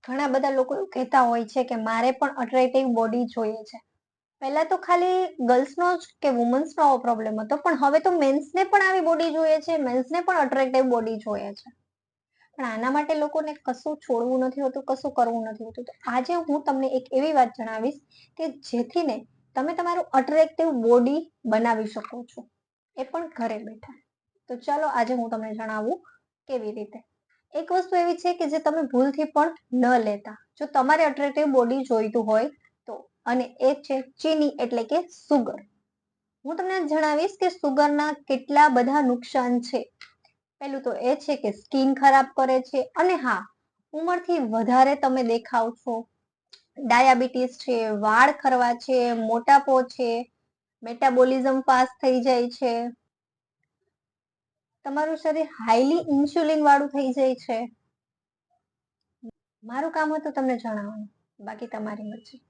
ઘણા બધા લોકો એવું કહેતા હોય છે કે મારે પણ અટ્રેક્ટિવ બોડી જોઈએ છે. પહેલા તો ખાલી ગર્લ્સનો જ કે વુમન્સનો આવો પ્રોબ્લેમ હતો, પણ હવે તો મેન્સને પણ આવી બોડી જોઈએ છે, મેન્સને પણ અટ્રેક્ટિવ બોડી જોઈએ છે. પણ આના માટે લોકોને કશું છોડવું નથી હોતું, કશું કરવું નથી હોતું. તો આજે હું તમને એક એવી વાત જણાવીશ કે જેથી ને તમે તમારું અટ્રેક્ટિવ બોડી બનાવી શકો છો, એ પણ ઘરે બેઠા. તો ચાલો આજે હું તમને જણાવું કેવી રીતે. એક વસ્તુ એવી છે કે જે તમે ભૂલથી પણ ન લેતા, જો તમારે અટ્રેક્ટિવ બોડી જોઈતું હોય તો, અને એ છે ચીની એટલે કે સુગર. હું તમને જણાવીશ કે સુગરના કેટલા બધા નુકસાન છે. પહેલું તો એ છે કે સ્કિન ખરાબ કરે છે, અને હા, ઉંમરથી વધારે તમે દેખાવ છો, ડાયાબિટીસ છે, વાળ ખરવા છે, મોટાપો છે, મેટાબોલિઝમ ફાસ્ટ થઈ જાય છે, તમારું શરીર હાઈલી ઇન્સ્યુલિન વાળું થઈ જાય છે. મારું કામ હતું તમને જણાવવાનું, બાકી તમારી મરજી.